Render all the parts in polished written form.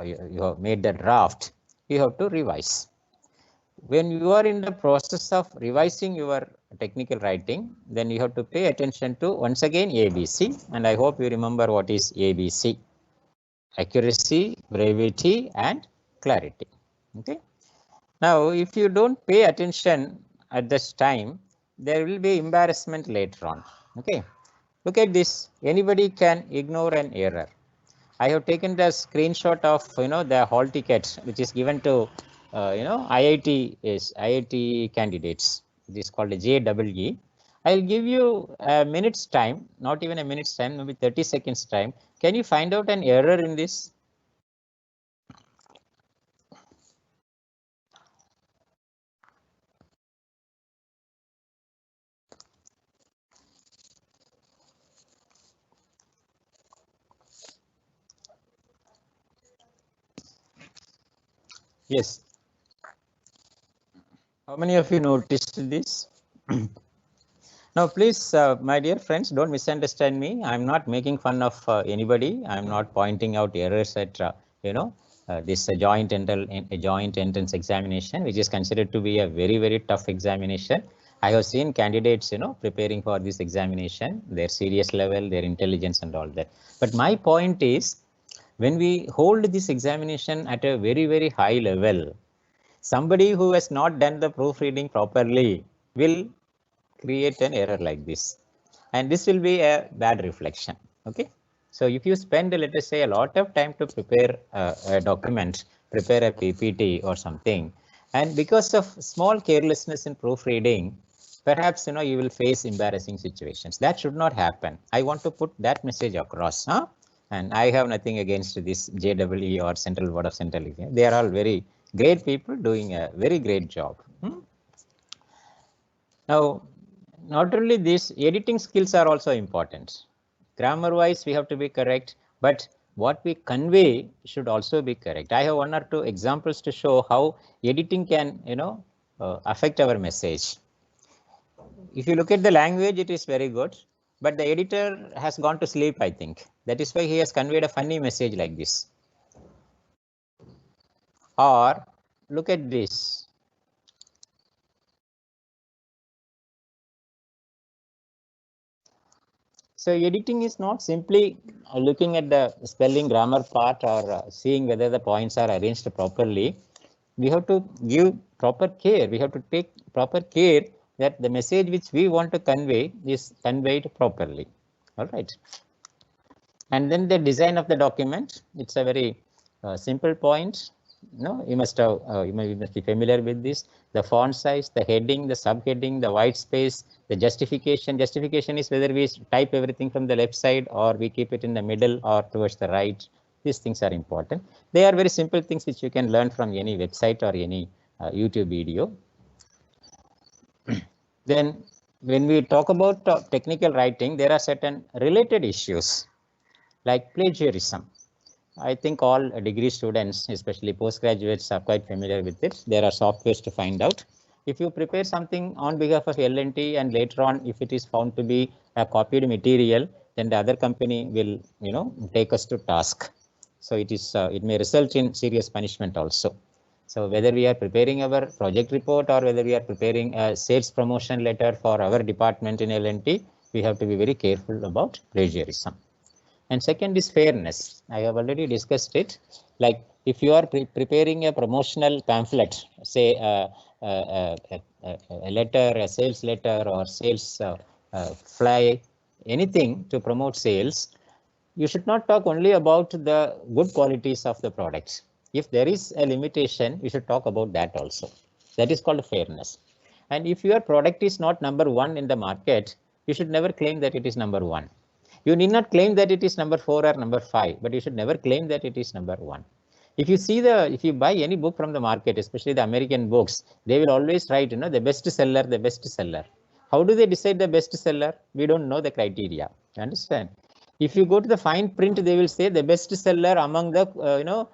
you have made the draft, you have to revise. When you are in the process of revising your technical writing, then you have to pay attention to once again ABC, and I hope you remember what is ABC: accuracy, brevity, and clarity. Okay. Now, if you don't pay attention at this time, there will be embarrassment later on. Okay. Look at this. Anybody can ignore an error. I have taken the screenshot of the hall ticket which is given to IIT candidates. It is called a JEE. I'll give you a minute's time, not even a minute's time, maybe 30 seconds time. Can you find out an error in this? Yes. How many of you noticed this? Now, please, my dear friends, don't misunderstand me. I'm not making fun of anybody. I'm not pointing out errors at, this joint entrance examination, which is considered to be a very, very tough examination. I have seen candidates, preparing for this examination, their serious level, their intelligence and all that. But my point is, when we hold this examination at a very, very high level, somebody who has not done the proofreading properly will create an error like this, and this will be a bad reflection. Okay, so if you spend, let us say, a lot of time to prepare a document, prepare a PPT or something, and because of small carelessness in proofreading, perhaps you will face embarrassing situations. That should not happen. I want to put that message across. And I have nothing against this JEE or Central Board of Central Exam. They are all very great people doing a very great job. Now, not only this, editing skills are also important. Grammar wise, we have to be correct, but what we convey should also be correct. I have one or two examples to show how editing can, affect our message. If you look at the language, it is very good, but the editor has gone to sleep, I think. That is why he has conveyed a funny message like this. Or look at this. So editing is not simply looking at the spelling grammar part or seeing whether the points are arranged properly. We have to give proper care. We have to take proper care that the message which we want to convey is conveyed properly. All right. And then the design of the document. It's a very simple point. You must have you must be familiar with this. The font size, the heading, the subheading, the white space, the justification. Justification is whether we type everything from the left side or we keep it in the middle or towards the right. These things are important. They are very simple things which you can learn from any website or any YouTube video. Then when we talk about technical writing, there are certain related issues like plagiarism. I think all degree students, especially postgraduates, are quite familiar with it. There are softwares to find out. If you prepare something on behalf of L&T and later on, if it is found to be a copied material, then the other company will, take us to task. So it may result in serious punishment also. So whether we are preparing our project report or whether we are preparing a sales promotion letter for our department in L&T, we have to be very careful about plagiarism. And second is fairness. I have already discussed it. Like if you are preparing a promotional pamphlet, say a letter, a sales letter or sales fly, anything to promote sales, you should not talk only about the good qualities of the products. If there is a limitation, you should talk about that also. That is called fairness. And if your product is not number one in the market, you should never claim that it is number one. You need not claim that it is number 4 or number 5, but you should never claim that it is number 1. If you buy any book from the market, especially the American books, they will always write, the best seller, the best seller. How do they decide the best seller? We don't know the criteria. Understand? If you go to the fine print, they will say the best seller among the,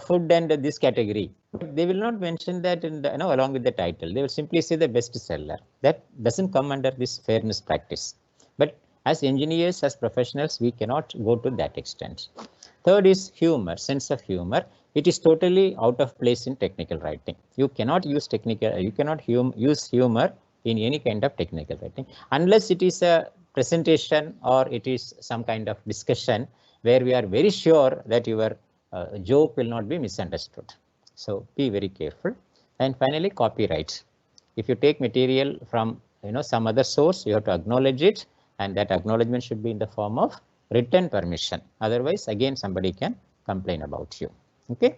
food and this category. But they will not mention that in the, along with the title. They will simply say the best seller. That doesn't come under this fairness practice. But as engineers, as professionals, we cannot go to that extent. Third is humor, sense of humor. it is totally out of place in technical writing. You cannot use use humor in any kind of technical writing unless it is a presentation or it is some kind of discussion where we are very sure that your joke will not be misunderstood. So be very careful. And finally, copyright. If you take material from some other source, you have to acknowledge it, and that acknowledgement should be in the form of written permission. Otherwise, again, somebody can complain about you. Okay.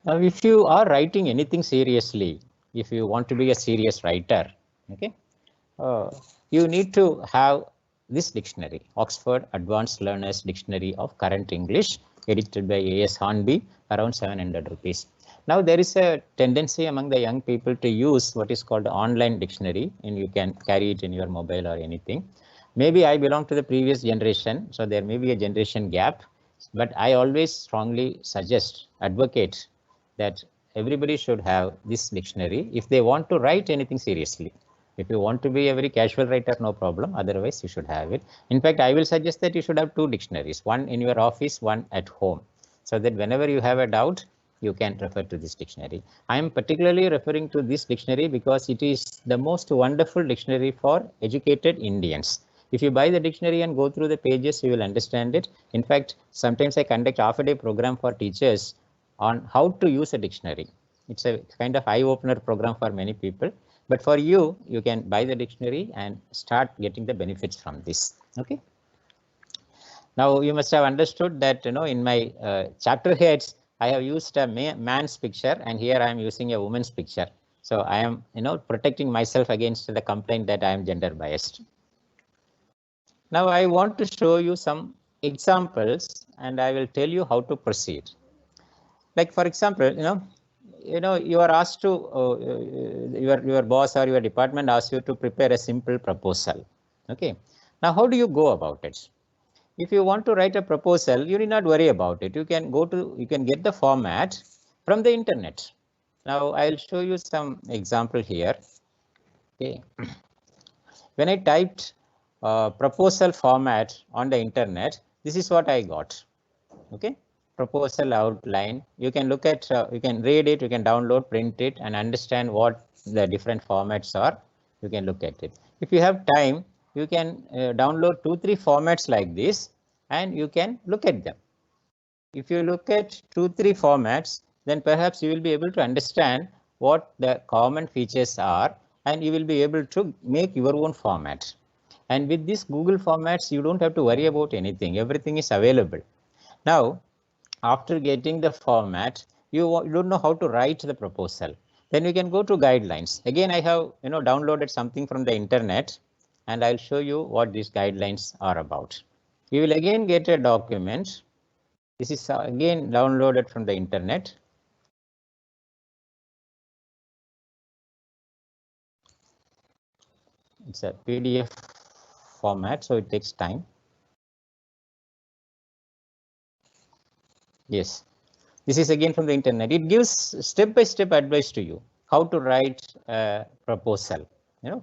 Now, if you are writing anything seriously, if you want to be a serious writer, okay, you need to have this dictionary, Oxford Advanced Learners Dictionary of Current English, edited by A.S. Hornby, around 700 rupees. Now, there is a tendency among the young people to use what is called online dictionary, and you can carry it in your mobile or anything. Maybe I belong to the previous generation, so there may be a generation gap, but I always strongly suggest, advocate that everybody should have this dictionary if they want to write anything seriously. If you want to be a very casual writer, no problem. Otherwise, you should have it. In fact, I will suggest that you should have two dictionaries, one in your office, one at home, so that whenever you have a doubt, you can refer to this dictionary. I am particularly referring to this dictionary because it is the most wonderful dictionary for educated Indians. If you buy the dictionary and go through the pages, you will understand it. In fact, sometimes I conduct half-a-day program for teachers on how to use a dictionary. It's a kind of eye-opener program for many people. But for you, you can buy the dictionary and start getting the benefits from this. Okay. Now you must have understood that in my chapter heads, I have used a man's picture, and here I am using a woman's picture. So I am protecting myself against the complaint that I am gender biased. Now I want to show you some examples, and I will tell you how to proceed. Like for example, you are asked to your boss or your department asks you to prepare a simple proposal. Okay. Now how do you go about it? If you want to write a proposal, you need not worry about it. You can get the format from the internet. Now I'll show you some example here. Okay. When I typed proposal format on the internet, this is what I got. Okay. Proposal outline. You can look at, you can read it, you can download, print it, and understand what the different formats are. You can look at it. If you have time, you can download 2-3 formats like this, and you can look at them. If you look at 2-3 formats, then perhaps you will be able to understand what the common features are, and you will be able to make your own format. And with this Google formats, you don't have to worry about anything. Everything is available. Now, after getting the format, you don't know how to write the proposal. Then you can go to guidelines. Again, I have downloaded something from the internet, and I'll show you what these guidelines are about. You will again get a document. This is again downloaded from the internet. It's a PDF format, so it takes time. Yes, this is again from the internet. It gives step-by-step advice to you how to write a proposal.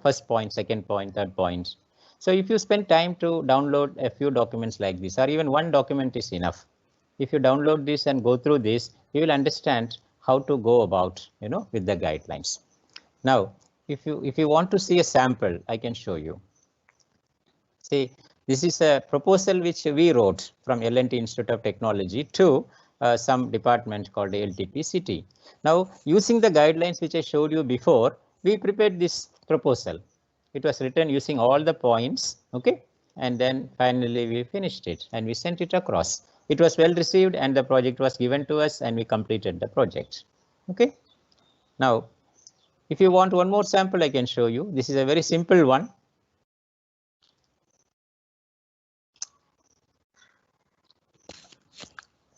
First point, second point, third point. So if you spend time to download a few documents like this, or even one document is enough. If you download this and go through this, you will understand how to go about, with the guidelines. Now, if you want to see a sample, I can show you. See, this is a proposal which we wrote from L&T Institute of Technology to some department called LTP-CT. Now, using the guidelines which I showed you before, we prepared this proposal. It was written using all the points, okay, and then finally we finished it and we sent it across. It was well received and the project was given to us and we completed the project. Okay. Now, if you want one more sample, I can show you. This is a very simple one.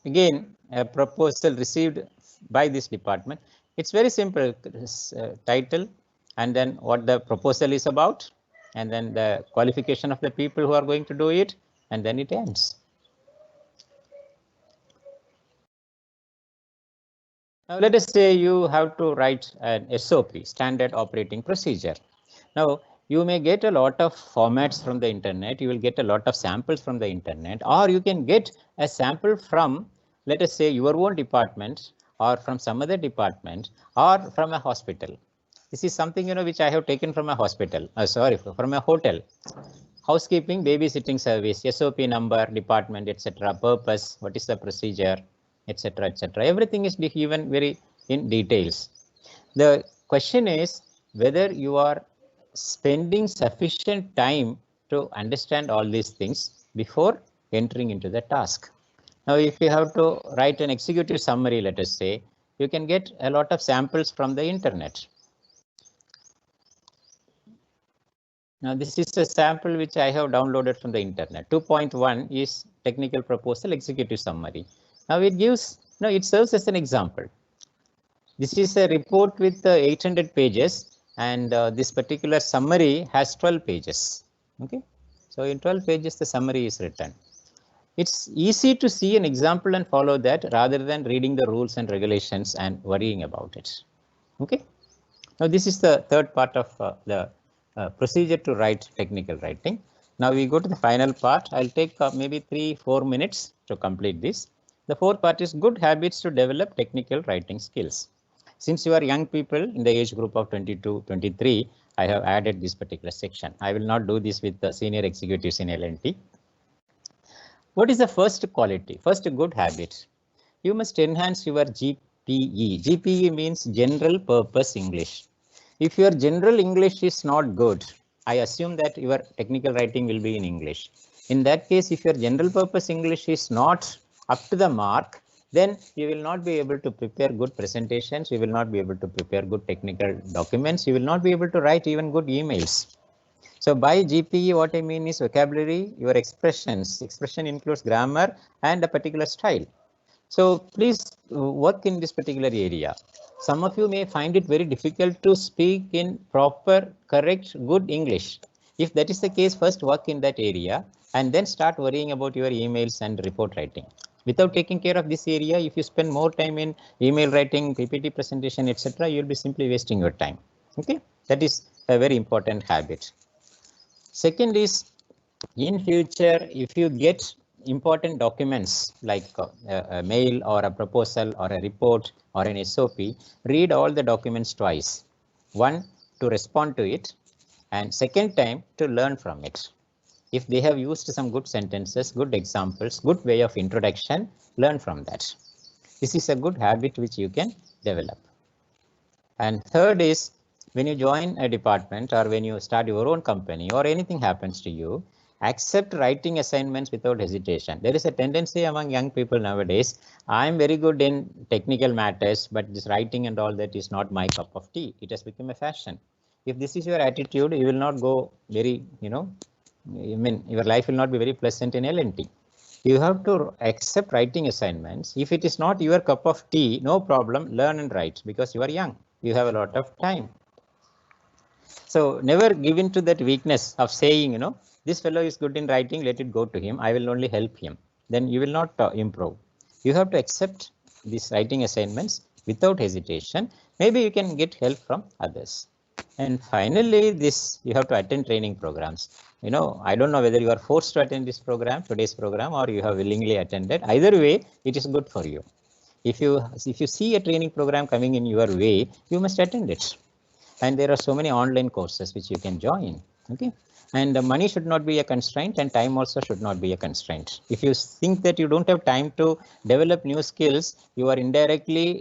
Again, a proposal received by this department. It's very simple. Title, and then what the proposal is about, and then the qualification of the people who are going to do it, and then it ends. Now let us say you have to write an SOP, standard operating procedure. Now you may get a lot of formats from the internet, you will get a lot of samples from the internet, or you can get a sample from let us say your own department or from some other department or from a hospital. This is something, which I have taken from a hospital, from a hotel. Housekeeping, babysitting service, SOP number, department, etc., purpose, what is the procedure, etc., etc. Everything is given very in details. The question is whether you are spending sufficient time to understand all these things before entering into the task. Now, if you have to write an executive summary, let us say, you can get a lot of samples from the internet. Now, this is a sample which I have downloaded from the internet. 2.1 is technical proposal executive summary. Now, it gives, it serves as an example. This is a report with 800 pages, and this particular summary has 12 pages. Okay, so in 12 pages, the summary is written. It's easy to see an example and follow that rather than reading the rules and regulations and worrying about it. Okay, now this is the third part of the procedure to write technical writing. Now we go to the final part. I'll take maybe 3-4 minutes to complete this. The fourth part is good habits to develop technical writing skills. Since you are young people in the age group of 22-23, I have added this particular section. I will not do this with the senior executives in L&T. What is the first quality? First good habit. You must enhance your GPE. GPE means general purpose English. If your general English is not good, I assume that your technical writing will be in English. In that case, if your general purpose English is not up to the mark, then you will not be able to prepare good presentations. You will not be able to prepare good technical documents. You will not be able to write even good emails. So by GPE, what I mean is vocabulary, your expressions. Expression includes grammar and a particular style. So please work in this particular area. Some of you may find it very difficult to speak in proper, correct, good English. If that is the case, first work in that area and then start worrying about your emails and report writing. Without taking care of this area, if you spend more time in email writing, PPT presentation, etc., you'll be simply wasting your time. Okay, that is a very important habit. Second is, in future, if you get important documents like a mail or a proposal or a report or an SOP, read all the documents twice. One, to respond to it, and second time to learn from it. If they have used some good sentences, good examples, good way of introduction, learn from that. This is a good habit which you can develop. And third is, when you join a department or when you start your own company or anything happens to you, accept writing assignments without hesitation. There is a tendency among young people nowadays, I am very good in technical matters, but this writing and all that is not my cup of tea. It has become a fashion. If this is your attitude, you will not go very, your life will not be very pleasant in L&T. You have to accept writing assignments. If it is not your cup of tea, no problem, learn and write because you are young. You have a lot of time. So never give in to that weakness of saying, this fellow is good in writing, let it go to him. I will only help him. Then you will not improve. You have to accept these writing assignments without hesitation. Maybe you can get help from others. And finally, you have to attend training programs. I don't know whether you are forced to attend this program, today's program, or you have willingly attended. Either way, it is good for you. If you see a training program coming in your way, you must attend it. And there are so many online courses which you can join. Okay, and the money should not be a constraint, and time also should not be a constraint. If you think that you don't have time to develop new skills, you are indirectly,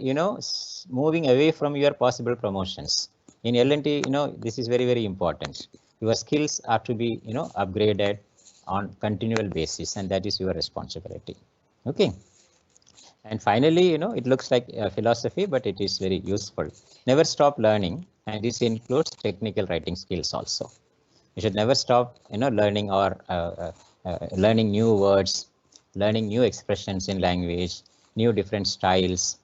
moving away from your possible promotions. In L&T, this is very, very important. Your skills are to be, upgraded on continual basis, and that is your responsibility. Okay. And finally, it looks like a philosophy, but it is very useful. Never stop learning, and this includes technical writing skills also. You should never stop, learning or learning new words, learning new expressions in language, new different styles.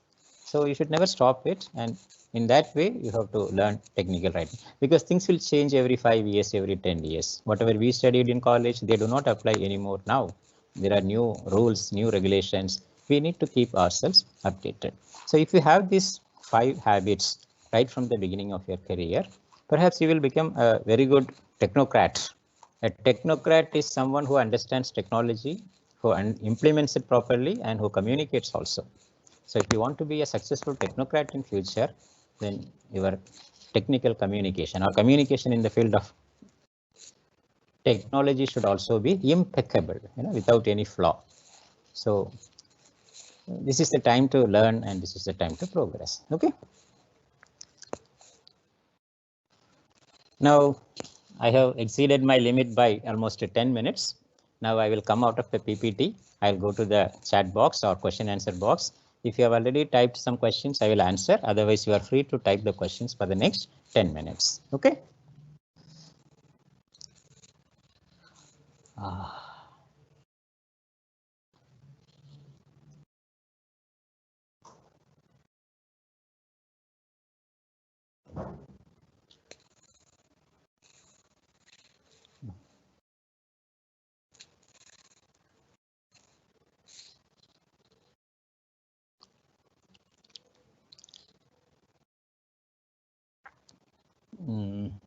So you should never stop it, and in that way, you have to learn technical writing because things will change every 5 years, every 10 years. Whatever we studied in college, they do not apply anymore now. There are new rules, new regulations. We need to keep ourselves updated. So if you have these 5 habits right from the beginning of your career, perhaps you will become a very good technocrat. A technocrat is someone who understands technology, who implements it properly and who communicates also. So if you want to be a successful technocrat in future, then your technical communication or communication in the field of technology should also be impeccable, without any flaw. So this is the time to learn and this is the time to progress. Okay. Now I have exceeded my limit by almost 10 minutes. Now I will come out of the PPT. I'll go to the chat box or question answer box. If you have already typed some questions, I will answer. Otherwise, you are free to type the questions for the next 10 minutes. Okay.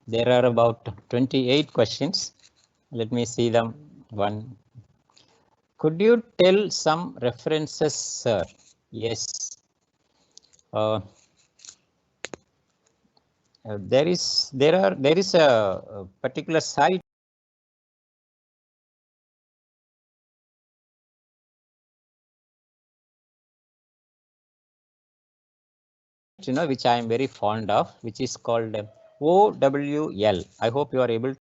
There are about 28 questions. Let me see them. One. Could you tell some references, sir? Yes. There is a particular site which I am very fond of, which is called OWL. I hope you are able